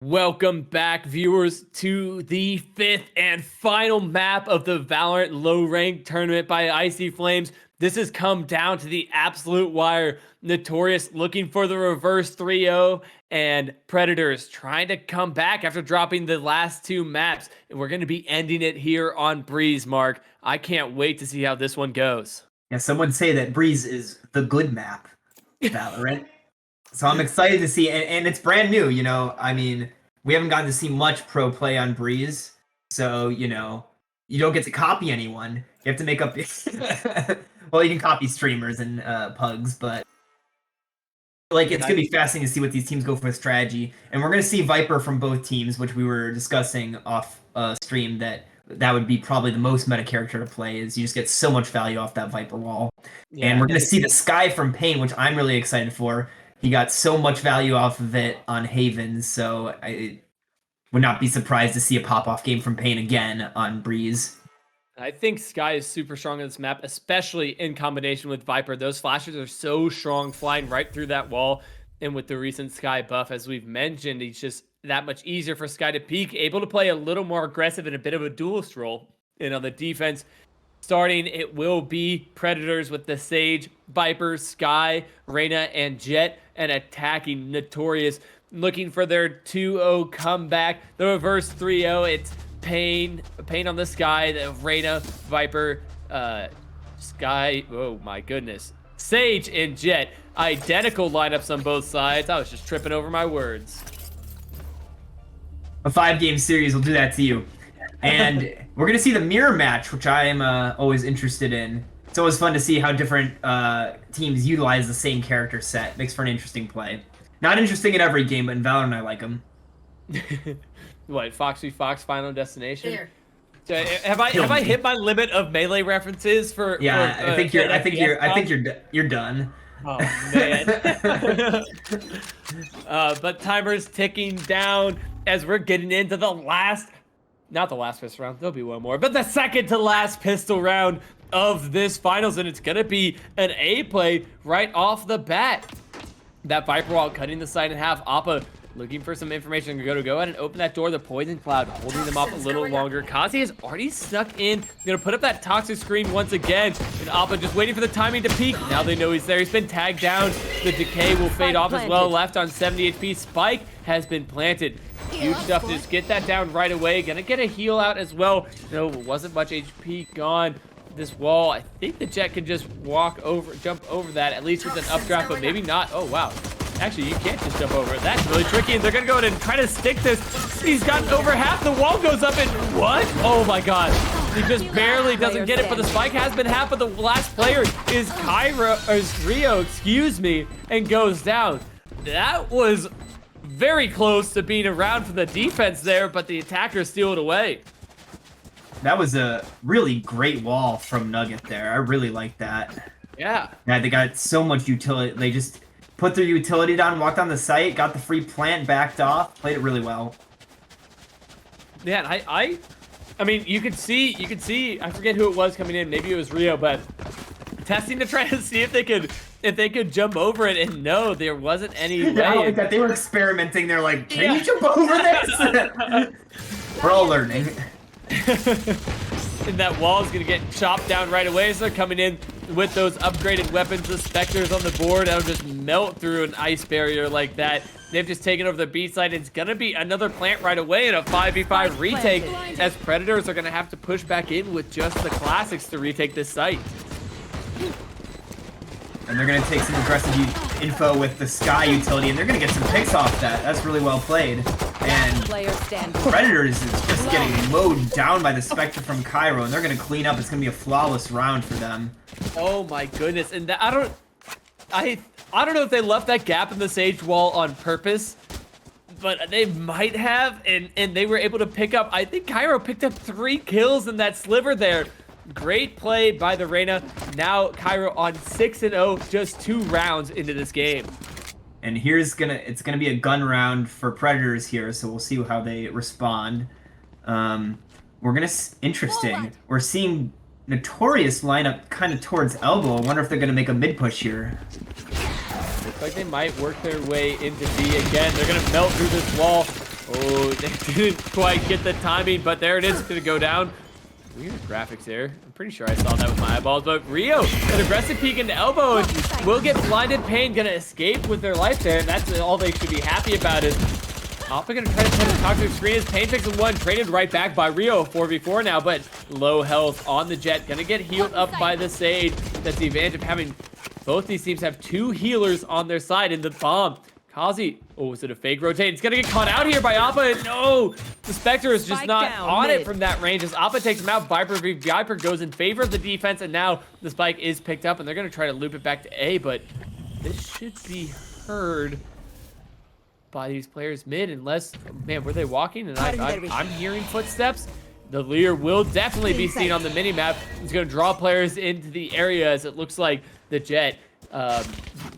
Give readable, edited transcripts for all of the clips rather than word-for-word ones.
Welcome back, viewers, to the fifth and final map of the Valorant low-ranked tournament by Icy Flames. This has come down to the absolute wire. Notorious looking for the reverse 3-0, and Predators trying to come back after dropping the last two maps. And we're going to be ending it here on Breeze, Mark. I can't wait to see how this one goes. Yeah, some would say that Breeze is the good map, Valorant. So I'm excited to see, and it's brand new, you know. I mean, we haven't gotten to see much pro play on Breeze, so, you know, you don't get to copy anyone. You have to make up... well, you can copy streamers and pugs, but... Like, it's going to be fascinating to see what these teams go for strategy. And we're going to see Viper from both teams, which we were discussing off stream, that would be probably the most meta character to play, is you just get so much value off that Viper wall. Yeah, and we're going to see the Sky from Pain, which I'm really excited for. He got so much value off of it on Haven, so I would not be surprised to see a pop-off game from Pain again on Breeze. I think Sky is super strong on this map, especially in combination with Viper. Those flashes are so strong, flying right through that wall. And with the recent Sky buff, as we've mentioned, it's just that much easier for Sky to peek, able to play a little more aggressive in a bit of a duelist role. And on the defense, starting, it will be Predators with the Sage, Viper, Sky, Reyna, and Jet, and attacking Notorious, looking for their 2-0 comeback. The reverse 3-0, it's Pain on the Sky, the Reyna, Viper, Sky, oh my goodness, Sage and Jet. Identical lineups on both sides. I was just tripping over my words. A 5-game series will do that to you. And we're going to see the mirror match, which I am always interested in. It's always fun to see how different teams utilize the same character set. Makes for an interesting play. Not interesting in every game, but in Valorant I like them. What, Fox v Fox Final Destination? Here. Have I hit my limit of melee references for? Yeah, for, I think you're done. Oh man. But timer's ticking down as we're getting into the last, not the last pistol round, there'll be one more, but the second to last pistol round of this finals, and it's gonna be an A play right off the bat. That Viper wall cutting the side in half. Appa looking for some information. Go ahead and open that door. The Poison Cloud holding them off a little longer. Kazi has already snuck in. Gonna put up that toxic screen once again. And Appa just waiting for the timing to peek. Now they know he's there. He's been tagged down. The decay will fade off as well. Left on 70 HP. Spike has been planted. Huge stuff to just get that down right away. Gonna get a heal out as well. No, wasn't much HP gone. This wall, I think the Jet can just jump over that, at least with an updraft, but maybe not. Oh, wow. Actually, you can't just jump over it. That's really tricky, and they're going to go ahead and try to stick this. He's got over half. The wall goes up, and what? Oh, my God. He just barely doesn't get it, but the spike has been half, but the last player is Rio, excuse me, and goes down. That was very close to being around for the defense there, but the attackers steal it away. That was a really great wall from Nugget there. I really like that. Yeah. Yeah, they got so much utility. They just put their utility down, walked on the site, got the free plant, backed off, played it really well. Yeah, I mean, you could see, I forget who it was coming in, maybe it was Rio, but testing to try to see if they could jump over it, and no, there wasn't any way. Yeah, like that. They were experimenting. They're like, can you jump over this? We're all learning. And that wall is going to get chopped down right away, so they're coming in with those upgraded weapons. The Spectres on the board that'll just melt through an ice barrier like that. They've just taken over the B side. It's going to be another plant right away and a 5v5 retake, as Predators are going to have to push back in with just the classics to retake this site. And they're going to take some aggressive info with the Sky utility, and they're going to get some picks off that. That's really well played. And Predators is just getting mowed down by the Spectre from Cairo, and they're going to clean up. It's going to be a flawless round for them. Oh my goodness. And I don't know if they left that gap in the Sage wall on purpose, but they might have, and they were able to pick up, I think Cairo picked up 3 kills in that sliver there. Great play by the Reyna. Now Cairo on 6-0, just 2 rounds into this game. And it's gonna be a gun round for Predators here, so we'll see how they respond. Interesting. We're seeing Notorious line up kind of towards elbow. I wonder if they're gonna make a mid push here. Looks like they might work their way into B again. They're gonna melt through this wall. Oh, they didn't quite get the timing, but there it is. It's gonna go down. Weird graphics here. I'm pretty sure I saw that with my eyeballs, but Rio, an aggressive peek into elbow, and will get blinded. Pain gonna escape with their life there, and that's all they should be happy about is Oppa gonna try to put a toxic screen as Pain picks one, traded right back by Rio, 4v4 now, but low health on the Jet, gonna get healed up by the Sage. That's the advantage of having both these teams have 2 healers on their side in the bomb. Kazi, oh, is it a fake rotate? It's gonna get caught out here by Oppa, and no! The Spectre is just not on it from that range as Oppa takes him out. Viper goes in favor of the defense, and now the spike is picked up, and they're gonna try to loop it back to A, but this should be heard by these players mid, unless, man, were they walking? And I'm hearing footsteps. The Leer will definitely be seen on the mini-map. It's gonna draw players into the area as it looks like the Jet,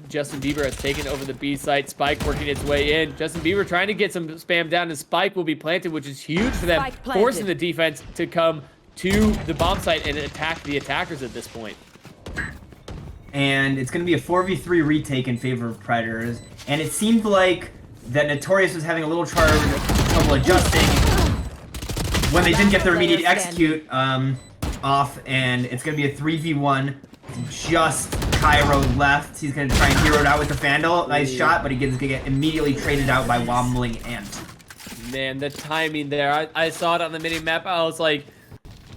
Justin Bieber has taken over the B site. Spike working its way in. Justin Bieber trying to get some spam down, and Spike will be planted, which is huge for them, forcing the defense to come to the bomb site and attack the attackers at this point. And it's going to be a 4v3 retake in favor of Predators. And it seemed like that Notorious was having a little trouble adjusting when they didn't get their immediate execute off, and it's going to be a 3v1. Just Cairo left. He's going to try and hero it out with the Vandal. Nice shot, but he gets get immediately traded out by Wombling Ant. Man, the timing there. I saw it on the mini-map. I was like,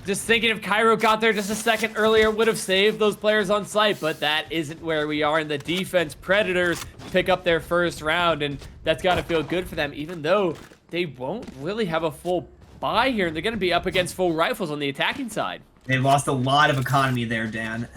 just thinking if Cairo got there just a second earlier, would have saved those players on site, but that isn't where we are in the defense. Predators pick up their first round, and that's got to feel good for them, even though they won't really have a full buy here, and they're going to be up against full rifles on the attacking side. They've lost a lot of economy there, Dan.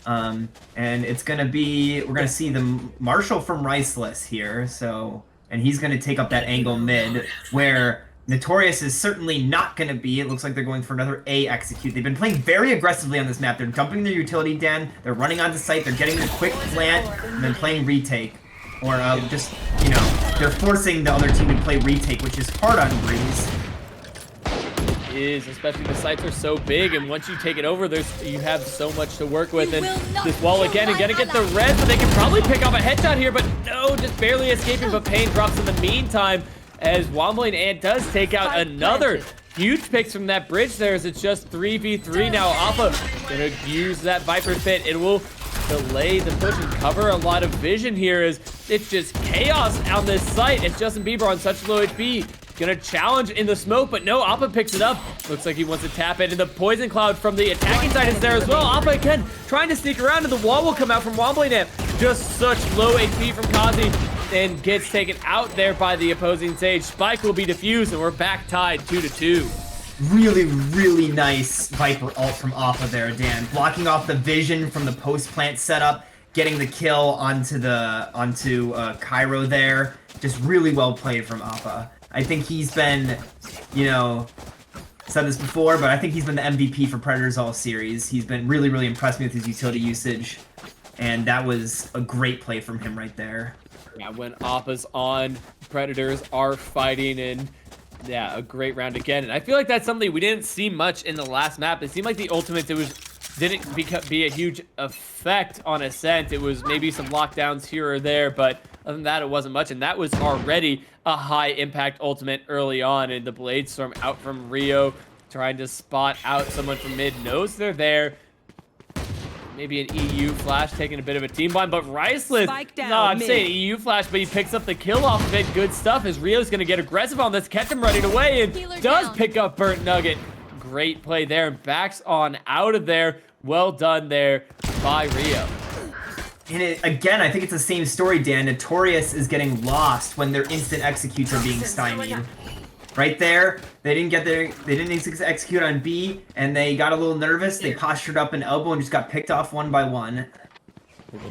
And it's gonna be, we're gonna see the Marshall from Riceless here, so, and he's gonna take up that angle mid, where Notorious is certainly not gonna be. It looks like they're going for another A execute. They've been playing very aggressively on this map. They're dumping their utility, Dan, they're running onto site, they're getting the quick plant, and then playing retake. Or just, you know, they're forcing the other team to play retake, which is hard on Breeze. Especially the sites are so big, and once you take it over, you have so much to work with. And this wall again, and gonna get the red, but they can probably pick off a headshot here, but no, just barely escaping. But Pain drops in the meantime as Wombling Ant does take out another huge picks from that bridge there, as it's just 3v3 now. Oppa gonna use that Viper Pit. It will delay the push and cover a lot of vision here, as it's just chaos on this site. It's Justin Bieber on such low HP. Gonna challenge in the smoke, but no, Oppa picks it up. Looks like he wants to tap it, and the poison cloud from the attacking side is there as well. Oppa again trying to sneak around, and the wall will come out from Wombling Ant. Just such low HP from Kazi, and gets taken out there by the opposing Sage. Spike will be defused, and we're back tied 2-2. Really, really nice Viper ult from Oppa there, Dan. Blocking off the vision from the post-plant setup, getting the kill onto Cairo there. Just really well played from Oppa. I think he's been, you know, said this before, but I think he's been the MVP for Predators all series. He's been really, really impressed me with his utility usage, and that was a great play from him right there. Yeah, when Oppa's on, Predators are fighting, and yeah, a great round again. And I feel like that's something we didn't see much in the last map. It seemed like the ultimate didn't be a huge effect on Ascent. It was maybe some lockdowns here or there, but other than that, it wasn't much, and that was already a high-impact ultimate early on. And the Blade Storm out from Rio, trying to spot out someone from mid. Knows they're there. Maybe an EU flash taking a bit of a team bind, but Riceless, no, I'm saying EU flash, but he picks up the kill off of it. Good stuff, as Rio's going to get aggressive on this, catch him running away, and does pick up Burnt Nugget. Great play there, and backs on out of there. Well done there by Rio. And again, I think it's the same story, Dan. Notorious is getting lost when their instant executes are being stymied. Right there, they didn't execute on B, and they got a little nervous. They postured up an elbow and just got picked off one by one.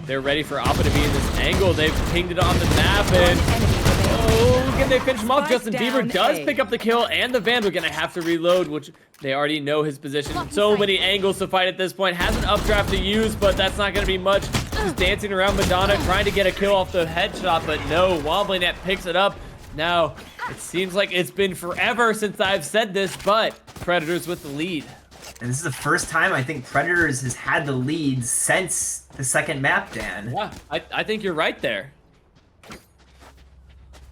They're ready for Oppa to be in this angle. They've pinged it on the map, and oh, can they finish him off? Justin Bieber does pick up the kill, and the Vandal gonna have to reload, which they already know his position. So many angles to fight at this point. Has an updraft to use, but that's not gonna be much. Just dancing around Madonna, trying to get a kill off the headshot, but no, Wombling Ant picks it up. Now, it seems like it's been forever since I've said this, but Predators with the lead. And this is the first time I think Predators has had the lead since the second map, Dan. Yeah, I think you're right there.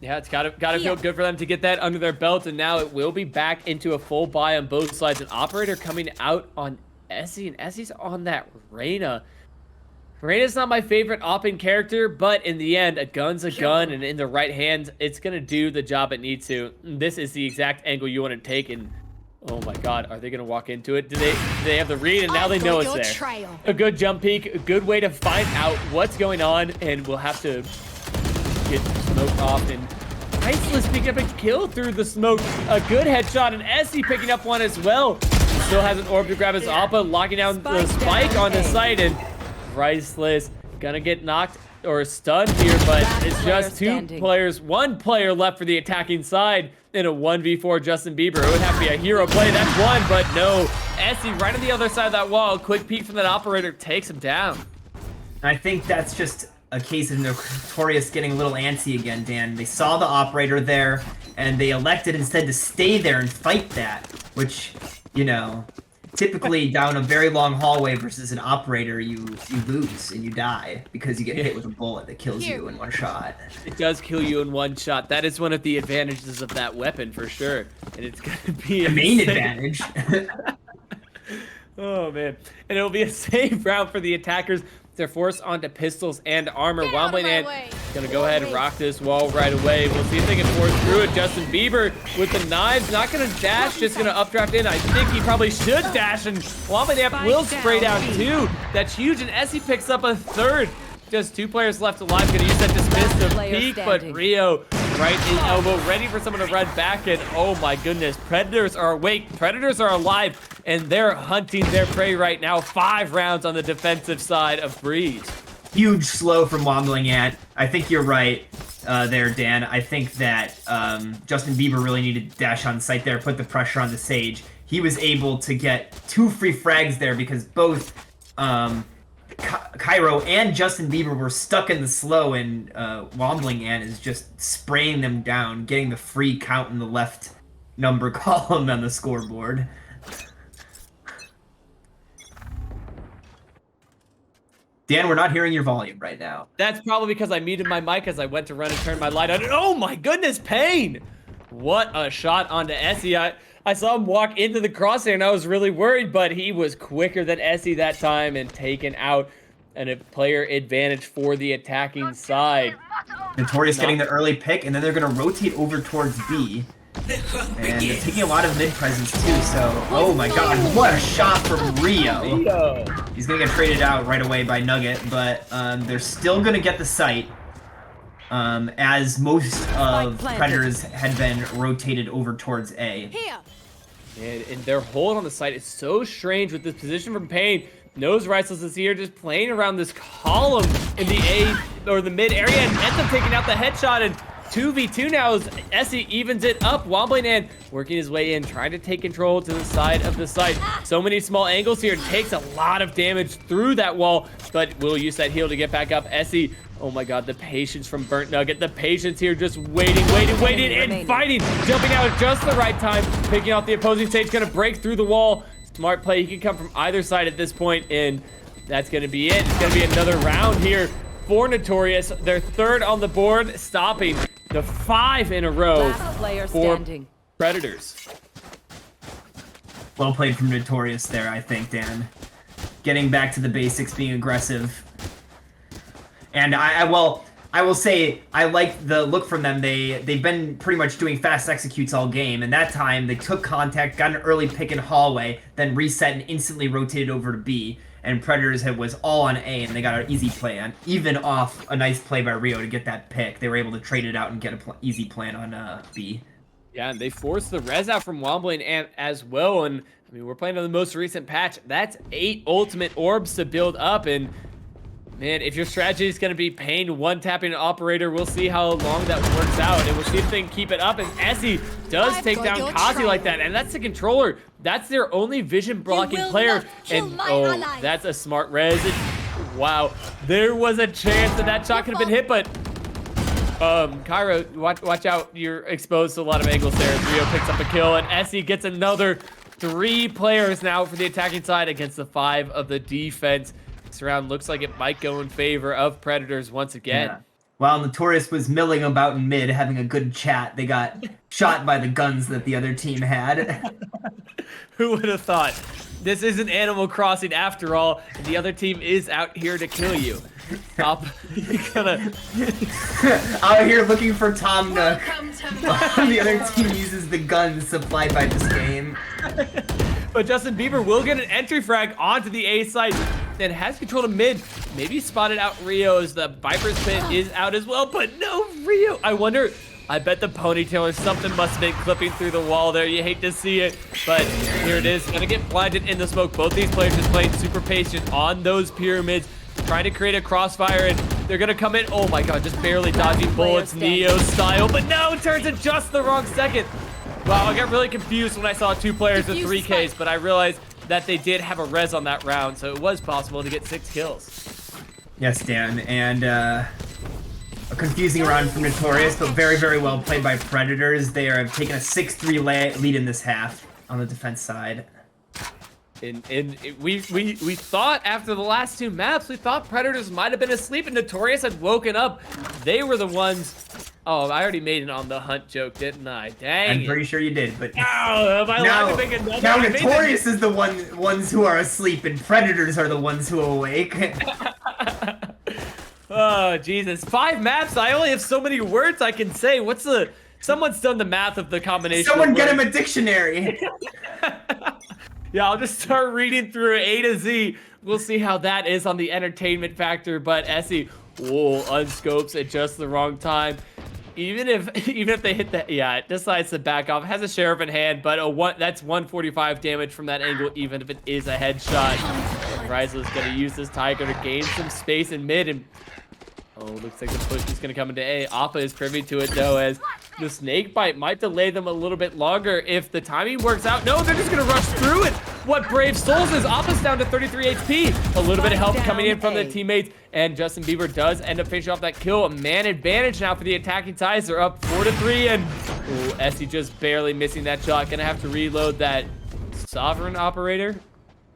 Yeah, it's gotta feel good for them to get that under their belt, and now it will be back into a full buy on both sides. An operator coming out on Essie, and Essie's on that Reyna. Reyna's not my favorite opping character, but in the end, a gun's a gun, and in the right hands, it's gonna do the job it needs to. This is the exact angle you want to take, and oh my god, are they gonna walk into it? Do they have the read, and now they know it's there. A good jump peek, a good way to find out what's going on, and we'll have to get smoked off, and Priceless picking up a kill through the smoke. A good headshot, and Essie picking up one as well. Still has an orb to grab his Appa, locking down the spike on the site, and Priceless gonna get knocked or stunned here, but it's just one player left for the attacking side in a 1v4 Justin Bieber. It would have to be a hero play. That's one, but no. Essie right on the other side of that wall. Quick peek from that operator takes him down. I think that's just a case of Notorious getting a little antsy again, Dan. They saw the operator there, and they elected instead to stay there and fight that, which, you know, typically down a very long hallway versus an operator, you lose and you die because you get hit with a bullet that kills you in one shot. It does kill you in one shot. That is one of the advantages of that weapon for sure, and it's gonna be the main advantage. Oh man, and it'll be a safe round for the attackers. They're forced onto pistols and armor. Wombling and gonna go ahead and rock this wall right away. We'll see if they can force through it. Justin Bieber with the knives, not gonna dash, just gonna updraft in. I think he probably should dash, and Wombling will spray down two. That's huge, and Essie picks up a third. Just 2 players left alive. Gonna use that dismiss to peek, but Rio right in elbow, ready for someone to run back. And oh my goodness, Predators are awake. Predators are alive, and they're hunting their prey right now. 5 rounds on the defensive side of Breeze. Huge slow from Wombling Ant. I think you're right there, Dan. I think that Justin Bieber really needed to dash on site there, put the pressure on the Sage. He was able to get 2 free frags there because both Cairo and Justin Bieber were stuck in the slow, and Wombling Ant is just spraying them down, getting the free count in the left number column on the scoreboard. Dan, we're not hearing your volume right now. That's probably because I muted my mic as I went to run and turn my light on. Oh my goodness, Pain! What a shot onto Essie. I saw him walk into the crosshair, and I was really worried, but he was quicker than Essie that time and taken out, and a player advantage for the attacking side. Notorious getting the early pick, and then they're going to rotate over towards B. And they're taking a lot of mid presence too, so oh my god, what a shot from Rio. He's going to get traded out right away by Nugget, but they're still going to get the site. As most of Predators had been rotated over towards A. And their hold on the site is so strange with this position from Pain. Knows Riceless is here, just playing around this column in the A or the mid area, and ends up taking out the headshot. And 2v2 now as Essie evens it up. Wombling and working his way in, trying to take control to the side of the site. So many small angles here, takes a lot of damage through that wall, but will use that heal to get back up. Essie, oh my god, the patience from Burnt Nugget. The patience here, just waiting, and fighting. Jumping out at just the right time, picking off the opposing Sage, gonna break through the wall. Smart play, he can come from either side at this point, and that's gonna be it. It's gonna be another round here for Notorious. They're 3rd on the board, stopping the 5 in a row for Predators. Well played from Notorious there, I think, Dan. Getting back to the basics, being aggressive. And I will say, I like the look from them. They've been pretty much doing fast executes all game, and that time they took contact, got an early pick in hallway, then reset and instantly rotated over to B. And Predators was all on A, and they got an easy play on, even off a nice play by Rio to get that pick. They were able to trade it out and get an easy plan on B. Yeah, and they forced the res out from Wombling and as well. And I mean, we're playing on the most recent patch. That's 8 ultimate orbs to build up, and man, if your strategy is going to be Pain one-tapping an operator, we'll see how long that works out. And we'll see if they can keep it up. And Essie does take down Kazi like that. And that's the controller. That's their only vision blocking player. And oh, that's a smart res. Wow. There was a chance that that shot could have been hit, but Cairo, watch out. You're exposed to a lot of angles there. Rio picks up a kill, and Essie gets another 3 players now for the attacking side against the 5 of the defense. This round looks like it might go in favor of Predators once again. While Notorious was milling about in mid, having a good chat, they got shot by the guns that the other team had. Who would have thought? This isn't Animal Crossing after all, and the other team is out here to kill you. Stop. You're gonna... Out here looking for Tom Nook. The other team uses the guns supplied by this game. But Justin Bieber will get an entry frag onto the A site and has control of mid. Maybe spotted out Rio as the Viper's pin is out as well, but no Rio. I wonder, I bet the ponytail or something must have been clipping through the wall there. You hate to see it, but here it is. Gonna get blinded in the smoke. Both these players just playing super patient on those pyramids, trying to create a crossfire, and they're gonna come in. Oh my god, just barely dodging bullets, Neo style, but no, turns in just the wrong second. Wow, I got really confused when I saw 2 players with 3 Ks, but I realized that they did have a res on that round, so it was possible to get 6 kills. Yes, Dan, and a confusing round from Notorious, but very, very well played by Predators. They are taking a 6-3 lead in this half on the defense side. And we thought after the last 2 maps, we thought Predators might have been asleep and Notorious had woken up. They were the ones. Oh, I already made an on the hunt joke, didn't I? Dang. I'm pretty sure you did, but am I allowed to make another? Now Notorious is the ones who are asleep, and Predators are the ones who are awake. Oh Jesus! 5 maps. I only have so many words I can say. What's the? Someone's done the math of the combination. Someone get him a dictionary. Yeah, I'll just start reading through A to Z. We'll see how that is on the entertainment factor. But Essie, unscopes at just the wrong time. Even if they hit that, yeah, it decides to back off. It has a sheriff in hand, but that's 145 damage from that angle, even if it is a headshot. Risel's gonna use this Tiger to gain some space in mid, and looks like the push is gonna come into A. Appa is privy to it though, as the snake bite might delay them a little bit longer if the timing works out. No, they're just gonna rush through it. What brave souls is. Appa's down to 33 HP. A little bit of help coming in from the teammates, and Justin Bieber does end up finishing off that kill. A man advantage now for the attacking sides. They're up 4-3, and Essie just barely missing that shot. Gonna have to reload that Sovereign Operator.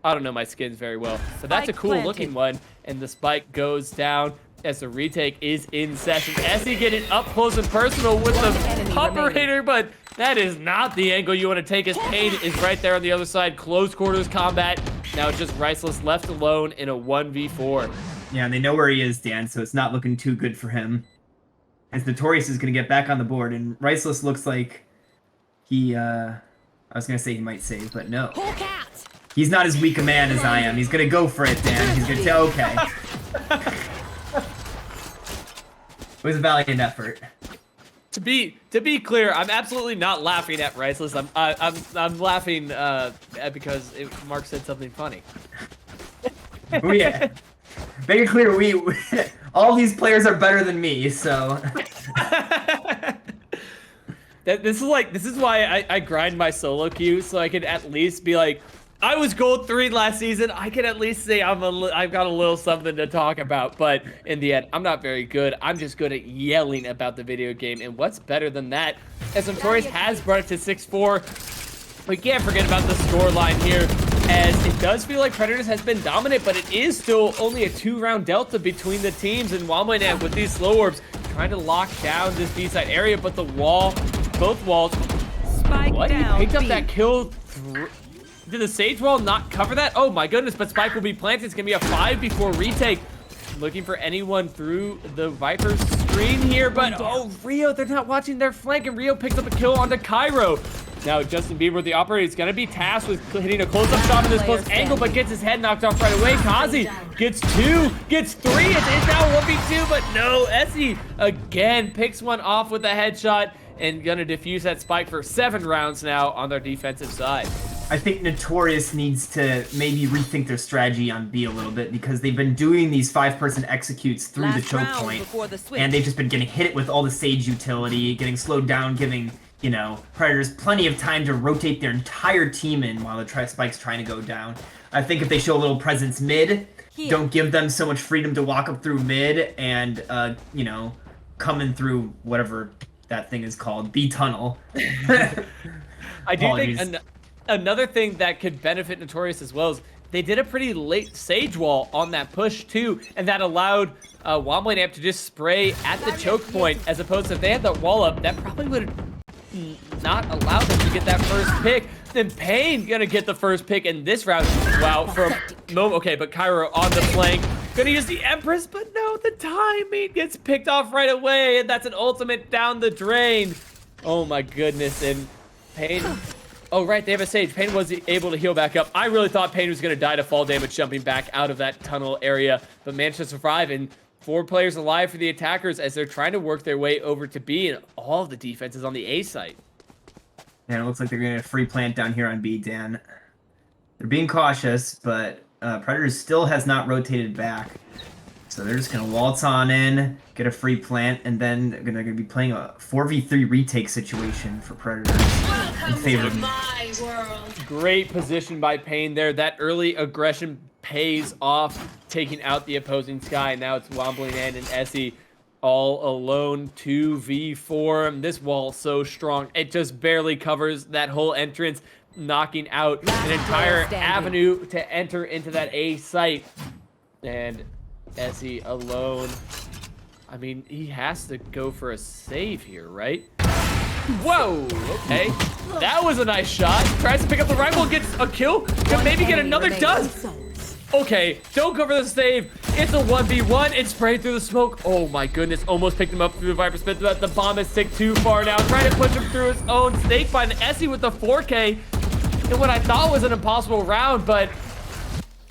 I don't know my skins very well, but that's a cool looking one, and the spike goes down as the retake is in session. Essie getting up close and personal with the operator, but that is not the angle you want to take. His pain is right there on the other side. Close quarters combat. Now it's just Riceless left alone in a 1v4. Yeah, and they know where he is, Dan, so it's not looking too good for him. As Notorious is going to get back on the board, and Riceless looks like he, I was going to say he might save, but no. He's not as weak a man as I am. He's going to go for it, Dan. He's going to say, okay. It was a valiant effort. To be clear, I'm absolutely not laughing at Riceless. I'm laughing because Mark said something funny. Oh yeah. Make it clear, all these players are better than me, so. This is why I grind my solo queue, so I can at least be like, I was gold 3 last season. I can at least say I've got a little something to talk about. But in the end, I'm not very good. I'm just good at yelling about the video game. And what's better than that? As Notorious has brought it to 6-4. We can't forget about the scoreline here, as it does feel like Predators has been dominant, but it is still only a 2-round delta between the teams. And Wildman with these slow orbs trying to lock down this B-side area, but the wall, both walls. What? He picked up that kill. Did the Sage Wall not cover that? Oh my goodness, but Spike will be planted. It's gonna be a 5 before retake. Looking for anyone through the Viper's screen here, but Rio, they're not watching their flank, and Rio picks up a kill onto Cairo. Now Justin Bieber, the operator, is gonna be tasked with hitting a close-up shot in this close angle, but gets his head knocked off right away. Kazi gets 2, gets 3, it's now 1v2, but no, Essie again picks one off with a headshot, and gonna defuse that Spike for 7 rounds now on their defensive side. I think Notorious needs to maybe rethink their strategy on B a little bit, because they've been doing these 5-person executes through the choke point, and they've just been getting hit with all the Sage utility, getting slowed down, giving, you know, Predators plenty of time to rotate their entire team in while the Spike's trying to go down. I think if they show a little presence mid, don't give them so much freedom to walk up through mid and, you know, coming through whatever that thing is called, B tunnel. I do think another thing that could benefit Notorious as well is they did a pretty late Sage Wall on that push too, and that allowed Wombling Amp to just spray at the choke point, as opposed to if they had that wall up, that probably would have not allowed them to get that first pick. Then Pain gonna get the first pick in this round. Wow, for a moment. Okay, but Cairo on the flank. Gonna use the Empress, but no, the timing gets picked off right away, and that's an ultimate down the drain. Oh my goodness, and Pain... Oh, right, they have a Sage. Pain was able to heal back up. I really thought Pain was going to die to fall damage jumping back out of that tunnel area, but managed to survive, and 4 players alive for the attackers as they're trying to work their way over to B, and all of the defenses on the A site. Yeah, it looks like they're going to free plant down here on B, Dan. They're being cautious, but Predators still has not rotated back. So they're just going to waltz on in, get a free plant, and then they're going to be playing a 4v3 retake situation for Predators in favor of my world. Great position by Pain there. That early aggression pays off, taking out the opposing Sky. Now it's Wombling and Essie all alone, 2v4. This wall so strong. It just barely covers that whole entrance, knocking out an entire avenue to enter into that A site. And Essie alone. I mean, he has to go for a save here, right? Whoa, okay. That was a nice shot. Tries to pick up the rifle, gets a kill. Could maybe get another. Does. Okay, don't go for the save. It's a 1v1. It's sprayed through the smoke. Oh my goodness. Almost picked him up through the Viper Spit. The bomb is ticked too far now. Trying to push him through his own snake bite. And Essie with the 4K in what I thought was an impossible round, but...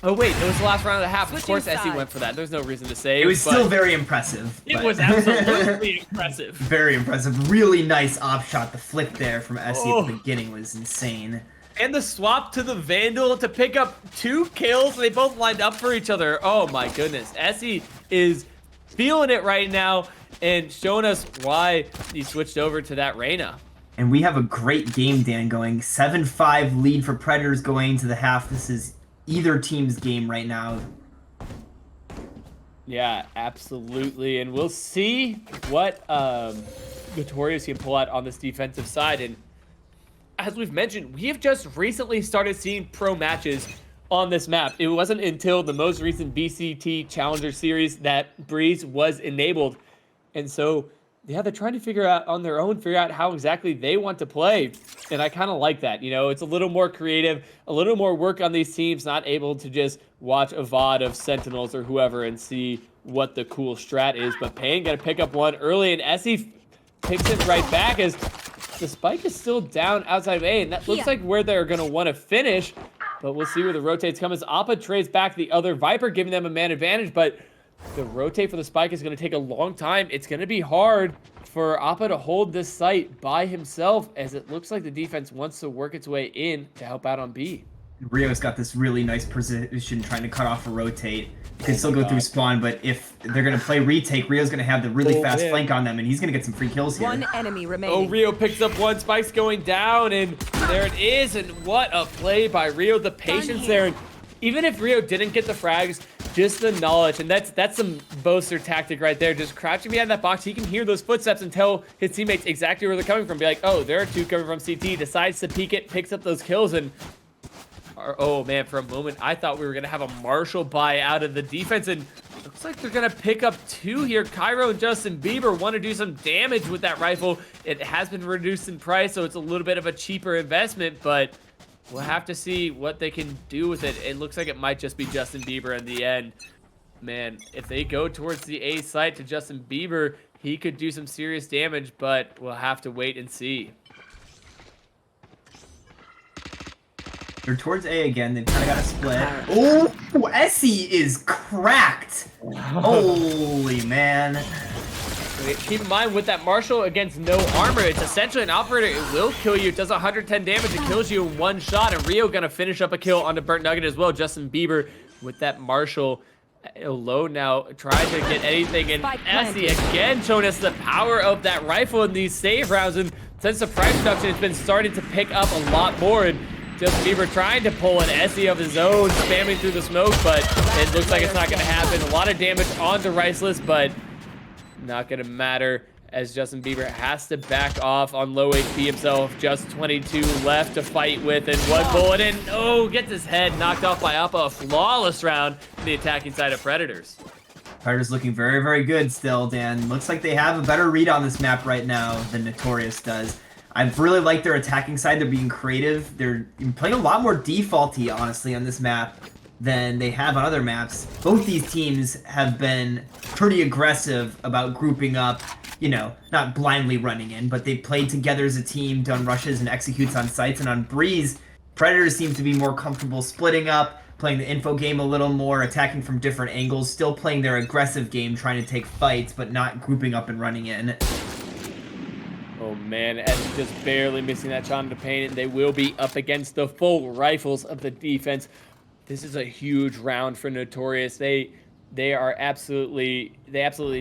Oh wait, it was the last round of the half. Of course, Essie went for that. There's no reason to save. It was still very impressive. It was absolutely impressive. Very impressive. Really nice op shot. The flick there from Essie at the beginning was insane. And the swap to the Vandal to pick up 2 kills. They both lined up for each other. Oh my goodness. Essie is feeling it right now and showing us why he switched over to that Reyna. And we have a great game, Dan, going 7-5 lead for Predators going into the half. This is either team's game right now. Yeah, absolutely. And we'll see what Notorious can pull out on this defensive side. And as we've mentioned, we have just recently started seeing pro matches on this map. It wasn't until the most recent BCT Challenger Series that Breeze was enabled. And so, yeah, they're trying to figure out how exactly they want to play. And I kind of like that. You know, it's a little more creative, a little more work on these teams, not able to just watch a VOD of Sentinels or whoever and see what the cool strat is. But Pain got to pick up one early, and Essie picks it right back as the spike is still down outside of A, and that looks like where they're going to want to finish. But we'll see where the rotates come as Appa trades back the other Viper, giving them a man advantage. But the rotate for the spike is going to take a long time. It's going to be hard for Appa to hold this site by himself, as it looks like the defense wants to work its way in to help out on B. Rio's got this really nice position trying to cut off a rotate. He can still go through spawn, but if they're going to play retake, Rio's going to have the really fast flank on them, and he's going to get some free kills here. One enemy remaining. Oh, Rio picks up one. Spike's going down, and there it is. And what a play by Rio. The patience there. And even if Rio didn't get the frags, just the knowledge. And that's some boaster tactic right there. Just crouching behind that box. He can hear those footsteps and tell his teammates exactly where they're coming from. Be like, oh, there are 2 coming from CT. Decides to peek it, picks up those kills, and... Oh man, for a moment I thought we were gonna have a Marshall buy out of the defense, and looks like they're gonna pick up 2 here. Cairo and Justin Bieber want to do some damage with that rifle. It has been reduced in price, so it's a little bit of a cheaper investment, but we'll have to see what they can do with it. It looks like it might just be Justin Bieber in the end. Man, if they go towards the A site to Justin Bieber, he could do some serious damage, but we'll have to wait and see. They're towards A again. They've kind of got a split. Oh, Essie is cracked. Holy man. Keep in mind, with that Marshall against no armor, it's essentially an operator. It will kill you. It does 110 damage. It kills you in 1 shot. And Rio gonna finish up a kill on the Burnt Nugget as well. Justin Bieber with that Marshall alone now, trying to get anything. And Essie again showing us the power of that rifle in these save rounds. And since the price reduction, it's been starting to pick up a lot more. And Justin Bieber trying to pull an Essie of his own, spamming through the smoke, but it looks like it's not going to happen. A lot of damage onto Riceless, but not going to matter as Justin Bieber has to back off on low HP himself. Just 22 left to fight with, and one bullet in. Oh, gets his head knocked off by Appa. A flawless round for the attacking side of Predators. Predators looking very, very good still, Dan. Looks like they have a better read on this map right now than Notorious does. I've really liked their attacking side. They're being creative. They're playing a lot more defaulty, honestly, on this map than they have on other maps. Both these teams have been pretty aggressive about grouping up, you know, not blindly running in, but they played together as a team, done rushes and executes on sites. And on Breeze, Predators seem to be more comfortable splitting up, playing the info game a little more, attacking from different angles, still playing their aggressive game, trying to take fights, but not grouping up and running in. Oh man, Eddie just barely missing that shot into paint, and they will be up against the full rifles of the defense. This is a huge round for Notorious. They absolutely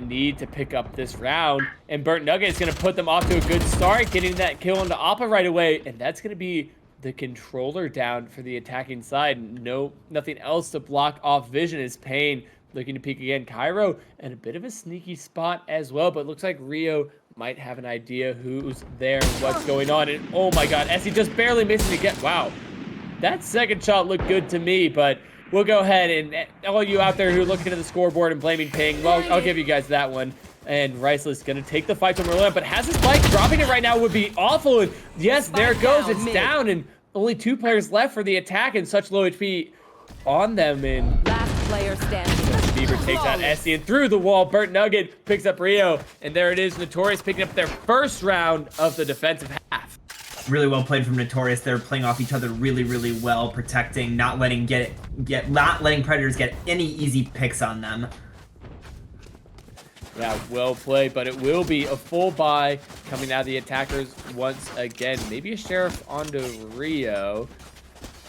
need to pick up this round, and Burnt Nugget is going to put them off to a good start, getting that kill into Appa right away, and that's going to be the controller down for the attacking side. Nothing else to block off vision is Pain looking to peek again. Cairo and a bit of a sneaky spot as well, but looks like Rio might have an idea who's there and what's going on. And oh my god, Essie just barely missing again. Wow, that second shot looked good to me, but we'll go ahead and all you out there who are looking at the scoreboard and blaming Ping, well, I'll give you guys that one. And Riceless gonna take the fight to Merlin, but has his spike. Dropping it right now would be awful. And yes, there it goes. It's down, and only 2 players left for the attack and such low HP on them. And last player standing. Bieber takes out Essie and through the wall. Burnt Nugget picks up Rio, and there it is. Notorious picking up their first round of the defensive half. Really well played from Notorious. They're playing off each other really, really well, protecting, not letting Predators get any easy picks on them. Yeah, well played, but it will be a full buy coming out of the attackers once again. Maybe a Sheriff onto Rio.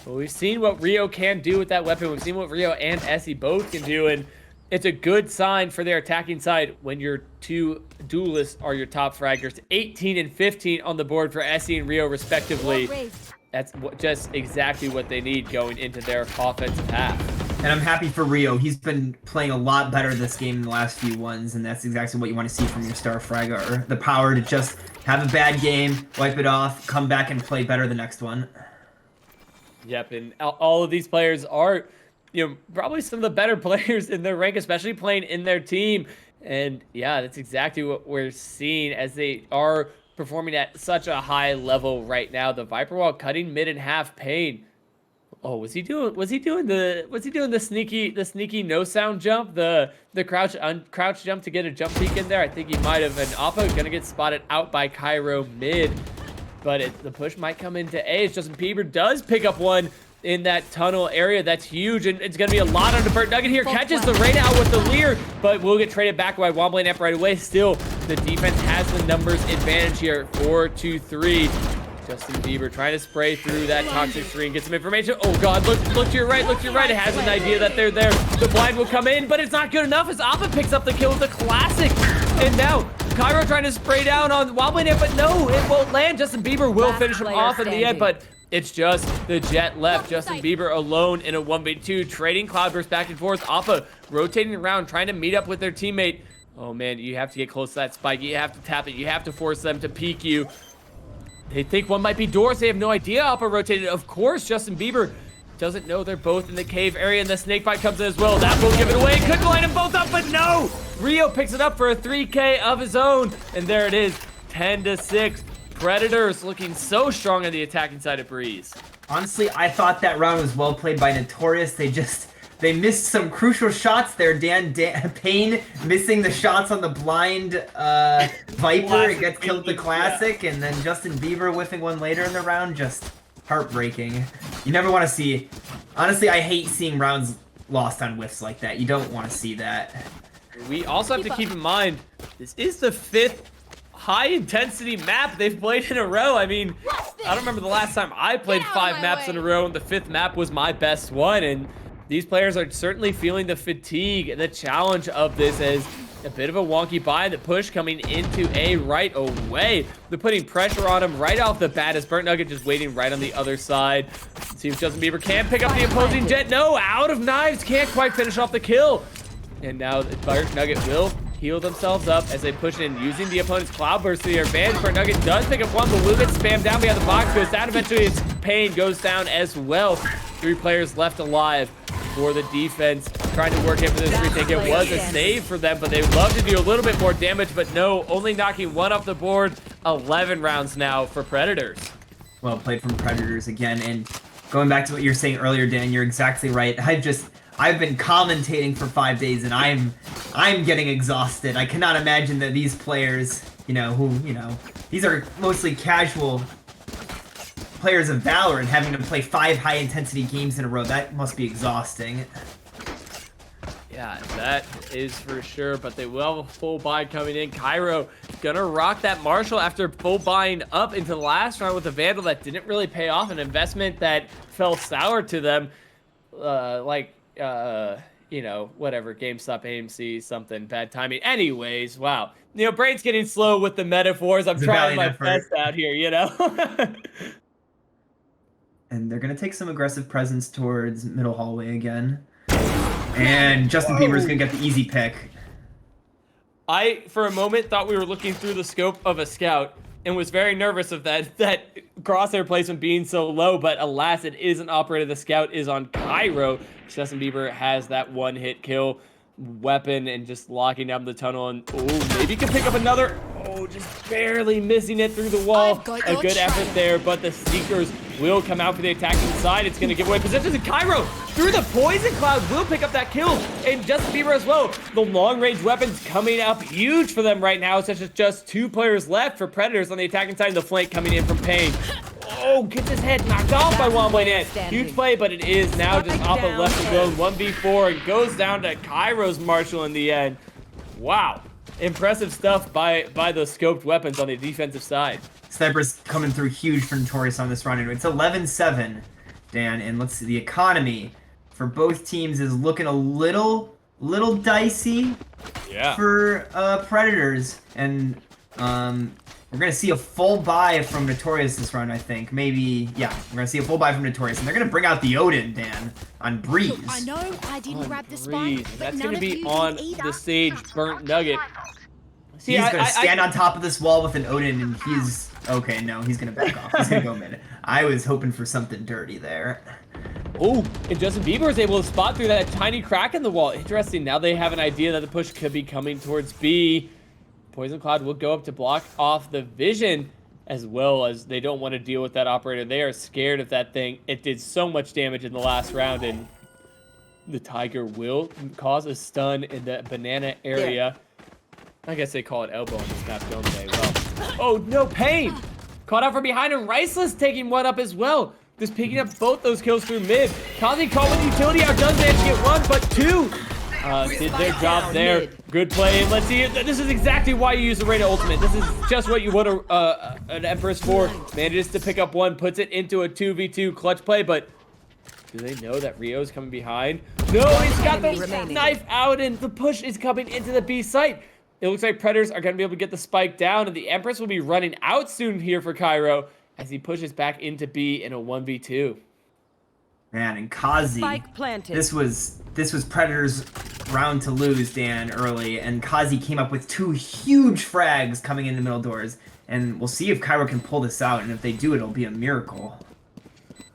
Well, we've seen what Rio can do with that weapon. We've seen what Rio and Essie both can do, and it's a good sign for their attacking side when your 2 duelists are your top fraggers. 18 and 15 on the board for Essie and Rio, respectively. That's just exactly what they need going into their offensive half. And I'm happy for Rio. He's been playing a lot better this game in the last few ones, and that's exactly what you want to see from your star fragger. The power to just have a bad game, wipe it off, come back and play better the next one. Yep, and all of these players are, you know, probably some of the better players in their rank, especially playing in their team. And yeah, that's exactly what we're seeing as they are performing at such a high level right now. The Viper Wall cutting mid and half. Pain. Oh, was he doing the sneaky no sound jump, the crouch jump to get a jump peek in there? I think he might have. And Appa gonna get spotted out by Cairo mid, but the push might come into A. As Justin Bieber does pick up one in that tunnel area. That's huge, and it's gonna be a lot on the Burnt Nugget here. Catches the Reyna out with the Leer, but will get traded back by Wobbling Amp right away. Still, the defense has the numbers advantage here. 4-2-3. Justin Bieber trying to spray through that toxic screen, get some information. Oh god, look to your right, look to your right. It has an idea that they're there. The blind will come in, but it's not good enough as Appa picks up the kill with the classic. And now, Cairo trying to spray down on Wobbling It, but no, it won't land. Justin Bieber will finish him off in the end, but it's just the Jet left. Justin Bieber alone in a 1v2, trading Cloudburst back and forth. Appa rotating around, trying to meet up with their teammate. Oh man, you have to get close to that spike. You have to tap it. You have to force them to peek you. They think one might be doors. They have no idea. Appa rotated. Of course, Justin Bieber doesn't know they're both in the cave area, and the snake fight comes in as well. That will give it away. Could line them both up, but no! Rio picks it up for a 3K of his own, and there it is, 10-6. Predators looking so strong on the attacking side of Breeze. Honestly, I thought that round was well played by Notorious. They missed some crucial shots there. Dan Payne missing the shots on the blind Viper. It gets killed the classic, and then Justin Bieber whiffing one later in the round. Just heartbreaking. You never want to see. Honestly, I hate seeing rounds lost on whiffs like that. You don't want to see that. We also have to keep in mind, this is the 5th high-intensity map they've played in a row. I mean, I don't remember the last time I played 5 maps in a row, and the 5th map was my best one. And these players are certainly feeling the fatigue and the challenge of this as a bit of a wonky buy. The push coming into A right away. They're putting pressure on him right off the bat as Burnt Nugget just waiting right on the other side. Let's see if Justin Bieber can pick up the opposing Jet. No, out of knives. Can't quite finish off the kill. And now Burnt Nugget will heal themselves up as they push in, using the opponent's Cloudburst to their advantage. For Nugget does pick up one, but will get spammed down behind the box, goes down. Eventually, its Pain goes down as well. 3 players left alive for the defense. Trying to work in for this retake. It was a save for them, but they would love to do a little bit more damage, but no, only knocking 1 off the board. 11 rounds now for Predators. Well played from Predators again, and going back to what you were saying earlier, Dan, you're exactly right. I've been commentating for 5 days, and I'm getting exhausted. I cannot imagine that these players, these are mostly casual players of Valorant, having to play 5 high-intensity games in a row. That must be exhausting. Yeah, that is for sure, but they will have a full buy coming in. Cairo gonna rock that Marshall after full buying up into the last round with a Vandal that didn't really pay off, an investment that fell sour to them. Whatever, GameStop, AMC, something, bad timing. Anyways, wow. Brain's getting slow with the metaphors. I'm trying my best out here, And they're going to take some aggressive presence towards middle hallway again. And Justin Bieber's going to get the easy pick. I, for a moment, thought we were looking through the scope of a scout and was very nervous of that crosshair placement being so low, but alas, it is an operator. The scout is on Cairo. Justin Bieber has that one-hit kill weapon and just locking down the tunnel, and maybe can pick up another. Just barely missing it through the wall. A good effort there, but the Seekers will come out for the attacking side. It's going to give away positions, and Cairo through the poison cloud will pick up that kill, and Justin Bieber as well. The long-range weapons coming up huge for them right now, such as just 2 players left for Predators on the attacking side, and the flank coming in from Pain. Gets his head knocked off by Wombley. Huge play, but it is now just off of left zone. 1v4, and goes down to Cairo's Marshall in the end. Wow. Impressive stuff by the scoped weapons on the defensive side. Sniper's coming through huge for Notorious on this run. It's 11-7, Dan, and let's see, the economy for both teams is looking a little dicey for Predators, and we're going to see a full buy from Notorious this run, I think. Maybe, yeah, we're going to see a full buy from Notorious. And they're going to bring out the Odin, Dan, on Breeze. Look, I know I didn't grab the spike, but that's going to be on the stage, Burnt Nugget. See, he's going to stand on top of this wall with an Odin, and he's... Okay, no, he's going to back off. He's going to go mid. I was hoping for something dirty there. And Justin Bieber is able to spot through that tiny crack in the wall. Interesting. Now they have an idea that the push could be coming towards B. Poison Cloud will go up to block off the vision, as well as they don't want to deal with that operator. They are scared of that thing. It did so much damage in the last round, and the Tiger will cause a stun in the banana area. I guess they call it elbow on this map, don't they? Well, no, Pain! Caught out from behind, and Riceless taking one up as well. Just picking up both those kills through mid. Kazi called with utility out, does manage to get 1, but 2 did their job there. Good play, and let's see. This is exactly why you use the Reyna ultimate. This is just what you want an Empress for. Manages to pick up 1, puts it into a 2v2 clutch play, but do they know that Rio's coming behind? No, he's got the knife out, and the push is coming into the B site. It looks like Predators are going to be able to get the spike down, and the Empress will be running out soon here for Cairo as he pushes back into B in a 1v2. Man, and Kazi, this was Predators' round to lose, Dan, early, and Kazi came up with 2 huge frags coming into middle doors, and we'll see if Cairo can pull this out, and if they do, it'll be a miracle.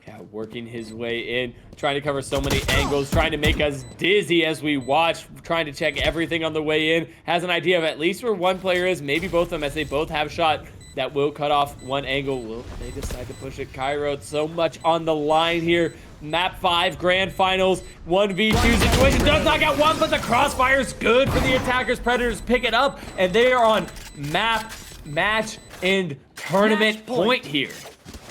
Yeah, working his way in, trying to cover so many angles, trying to make us dizzy as we watch, trying to check everything on the way in, has an idea of at least where one player is, maybe both of them, as they both have shot that will cut off one angle. Will they decide to push it? Cairo, so much on the line here. Map 5 Grand Finals 1v2 situation. Does knock out 1, but the crossfire is good for the attackers. Predators pick it up, and they are on map, match, and tournament point here.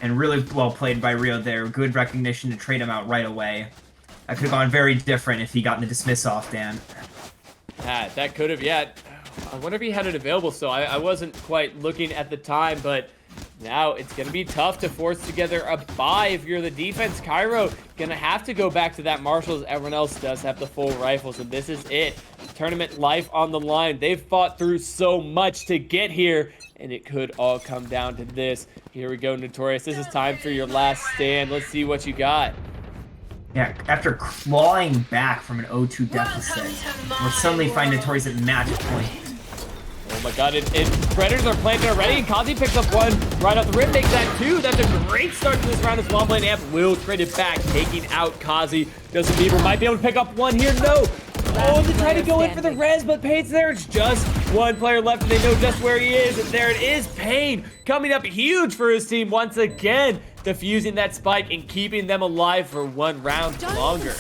And really well played by Rio there. Good recognition to trade him out right away. That could have gone very different if he got the dismiss off, Dan. That could have, yeah. I wonder if he had it available, so I wasn't quite looking at the time, but now it's going to be tough to force together a buy if you're the defense. Cairo going to have to go back to that Marshals. Everyone else does have the full rifles, and this is it. Tournament life on the line. They've fought through so much to get here, and it could all come down to this. Here we go, Notorious. This is time for your last stand. Let's see what you got. Yeah, after clawing back from an 0-2 deficit, we'll suddenly find Notorious at match point. my god, and Predators are planting already, and Kazi picks up one right off the rip, makes that two. That's a great start to this round as well. Amp will trade it back, taking out Kazi. Justin Bieber might be able to pick up one here. No. Oh, they try to go in for the res, but Payne's there. It's just one player left, and they know just where he is. And there it is, Payne coming up huge for his team once again, defusing that spike and keeping them alive for one round longer.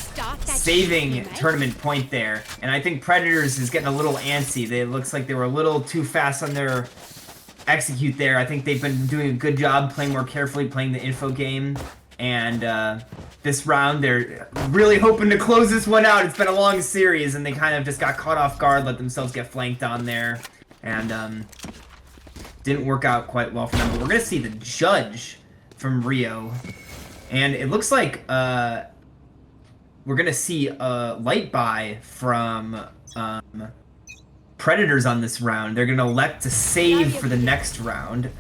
Saving tournament point there. And I think Predators is getting a little antsy. It looks like they were a little too fast on their execute there. I think they've been doing a good job playing more carefully, playing the info game. And this round, they're really hoping to close this one out. It's been a long series, and they kind of just got caught off guard, let themselves get flanked on there, and didn't work out quite well for them. But we're going to see the judge from Rio, and it looks like we're going to see a light buy from Predators on this round. They're going to elect to save for the next round,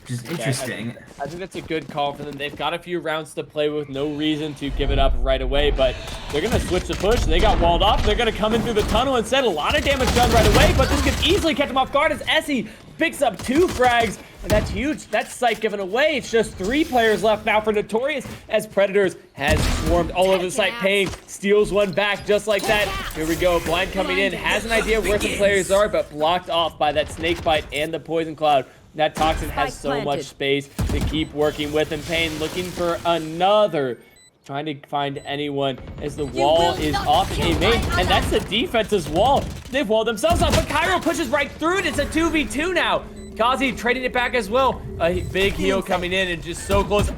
which is interesting. I think that's a good call for them. They've got a few rounds to play with, no reason to give it up right away, but they're going to switch the push. They got walled off. They're going to come in through the tunnel instead. A lot of damage done right away, but this could easily catch them off guard as Essie picks up 2 frags, and that's huge. That's sight given away. It's just 3 players left now for Notorious as Predators has swarmed all over the site. Payne steals one back just like that. Here we go. Blind coming in, has an idea where some players are, but blocked off by that snake bite and the poison cloud. That Toxin has so much space to keep working with, and Payne looking for another, trying to find anyone as the wall is off a main, and that's the defense's wall. They've walled themselves off, but Cairo pushes right through it. It's a 2v2 now. Kazi trading it back as well. A big heal coming in and just so close.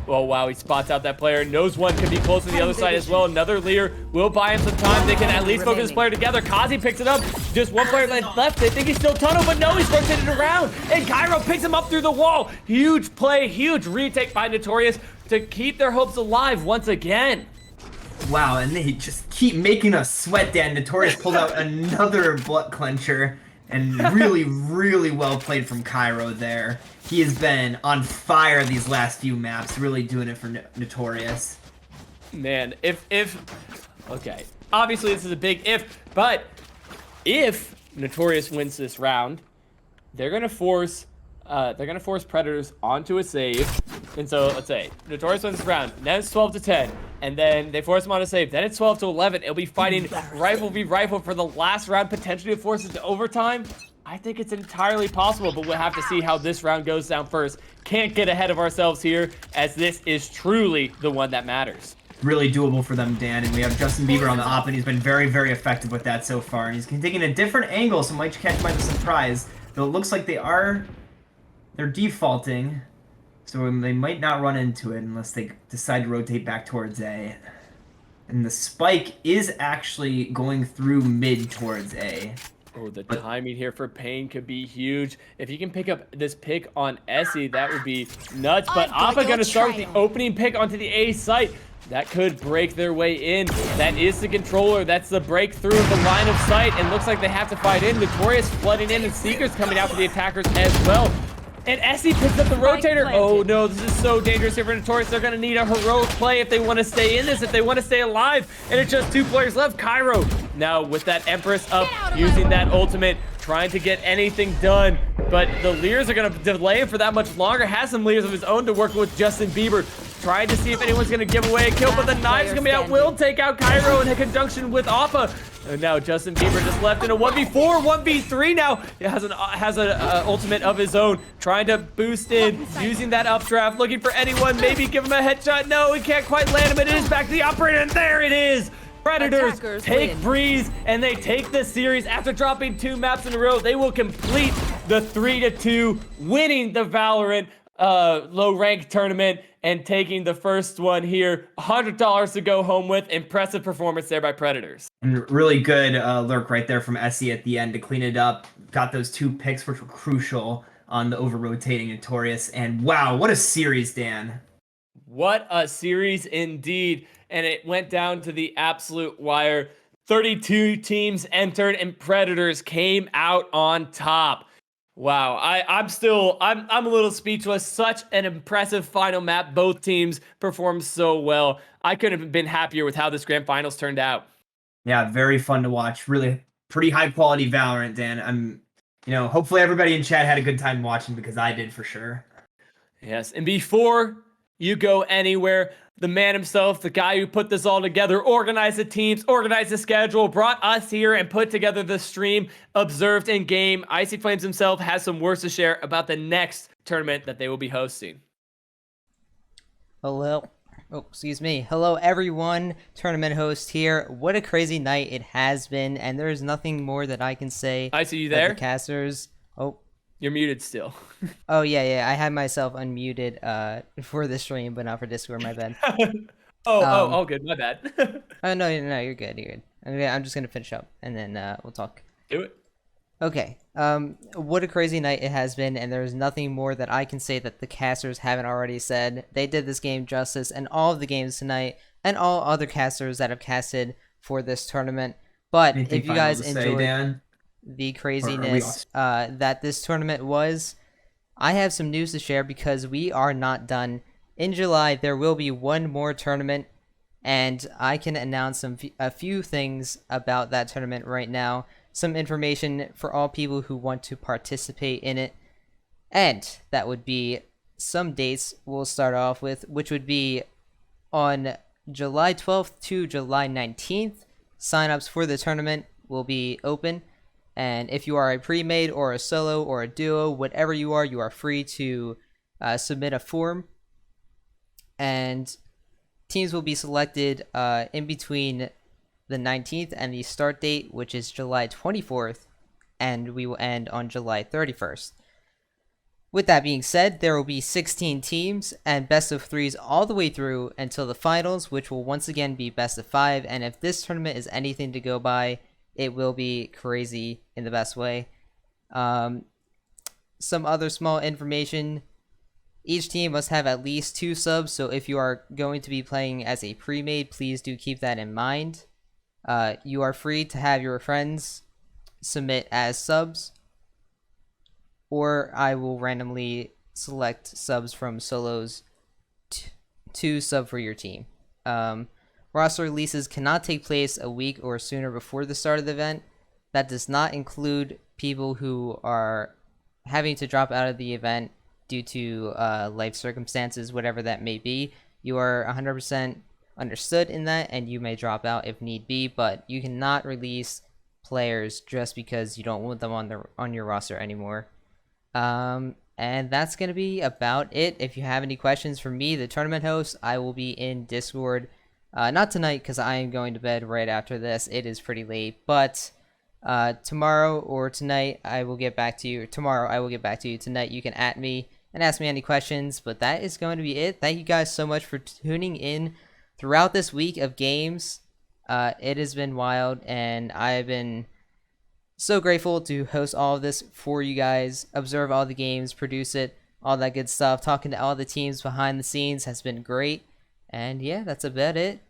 Oh, wow, he spots out that player. Knows one could be close to the other side as well. Another leader will buy him some time. They can at least focus this player together. Kazi picks it up. Just one player left. They think he's still tunnel, but no, he's rotated around. And Cairo picks him up through the wall. Huge play, huge retake by Notorious to keep their hopes alive once again. Wow, and they just keep making us sweat, Dan. Notorious pulled out another butt clencher. And really, really well played from Cairo there. He has been on fire these last few maps, really doing it for Notorious. Man, okay, obviously this is a big if, but if Notorious wins this round, they're gonna force Predators onto a save. And so let's say Notorious wins this round, then it's 12-10, and then they force him on a save, then it's 12-11. It'll be fighting rifle v rifle for the last round, potentially to force it to overtime. I think it's entirely possible, but we'll have to see how this round goes down first. Can't get ahead of ourselves here, as this is truly the one that matters. Really doable for them, Dan, and we have Justin Bieber on the op, and he's been very, very effective with that so far. And he's taking a different angle, so might catch by the surprise. Though it looks like they're defaulting, so they might not run into it unless they decide to rotate back towards A. And the spike is actually going through mid towards A. Oh, the timing here for Payne could be huge. If he can pick up this pick on Essie, that would be nuts. But Appa gonna start with the opening pick onto the A site. That could break their way in. That is the controller. That's the breakthrough of the line of sight. And looks like they have to fight in. Notorious flooding in, and Seekers coming out for the attackers as well. And Essie picks up the rotator. Oh no, this is so dangerous here for Notorious. They're gonna need a heroic play if they want to stay in this, if they want to stay alive. And it's just 2 players left. Cairo now with that Empress up, using that ultimate, trying to get anything done. But the Leers are gonna delay him for that much longer. Has some Leers of his own to work with Justin Bieber. Trying to see if anyone's gonna give away a kill, but the knives coming out will take out Cairo in conjunction with Appa. And now Justin Bieber just left in a 1v4, 1v3 now. He has an ultimate of his own, trying to boost in, using that updraft, looking for anyone, maybe give him a headshot. No, he can't quite land him. It is back to the operator, and there it is. Predators take Breeze, and they take the series after dropping 2 maps in a row. They will complete the 3-2, winning the Valorant low-ranked tournament and taking the first one here. $100 to go home with. Impressive performance there by Predators. And really good lurk right there from Essie at the end to clean it up. Got those 2 picks, which were crucial on the over-rotating Notorious. And wow, what a series, Dan. What a series indeed. And it went down to the absolute wire. 32 teams entered, and Predators came out on top. Wow, I'm a little speechless. Such an impressive final map. Both teams performed so well. I couldn't have been happier with how this grand finals turned out. Yeah, very fun to watch. Really pretty high quality Valorant, Dan. hopefully everybody in chat had a good time watching because I did for sure. Yes, and before you go anywhere, the man himself, the guy who put this all together, organized the teams, organized the schedule, brought us here and put together the stream, observed in game. Icy Flames himself has some words to share about the next tournament that they will be hosting. Hello. Oh, excuse me. Hello, everyone. Tournament host here. What a crazy night it has been, and there's nothing more that I can say. Icy, you there? The casters. Oh. You're muted still. Oh, yeah. I had myself unmuted for the stream, but not for Discord, my bad. All good. My bad. Oh, no, you're good. You're good. Okay, I'm just going to finish up, and then we'll talk. Do it. Okay. What a crazy night it has been, and there's nothing more that I can say that the casters haven't already said. They did this game justice, and all of the games tonight, and all other casters that have casted for this tournament. But Anything if you guys final to say, enjoyed Dan? the craziness that this tournament was, I have some news to share because we are not done. In July, there will be one more tournament, and I can announce a few things about that tournament right now. Some information for all people who want to participate in it. And that would be some dates we'll start off with, which would be on July 12th to July 19th. Signups for the tournament will be open. And if you are a pre-made or a solo or a duo, whatever you are free to submit a form. And teams will be selected in between the 19th and the start date, which is July 24th, and we will end on July 31st. With that being said, there will be 16 teams and best of 3s all the way through until the finals, which will once again be best of 5. And if this tournament is anything to go by, it will be crazy in the best way. Some other small information. Each team must have at least 2 subs, so if you are going to be playing as a pre-made, please do keep that in mind. You are free to have your friends submit as subs, or I will randomly select subs from solos to sub for your team. Roster releases cannot take place a week or sooner before the start of the event. That does not include people who are having to drop out of the event due to life circumstances, whatever that may be. You are 100% understood in that, and you may drop out if need be, but you cannot release players just because you don't want them on your roster anymore. And that's going to be about it. If you have any questions for me, the tournament host, I will be in Discord. Not tonight because I am going to bed right after this. It is pretty late, but tomorrow or tonight I will get back to you. Tomorrow I will get back to you. Tonight you can @ me and ask me any questions, but that is going to be it. Thank you guys so much for tuning in throughout this week of games. It has been wild, and I have been so grateful to host all of this for you guys, observe all the games, produce it, all that good stuff. Talking to all the teams behind the scenes has been great. And yeah, that's about it.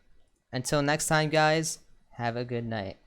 Until next time, guys, have a good night.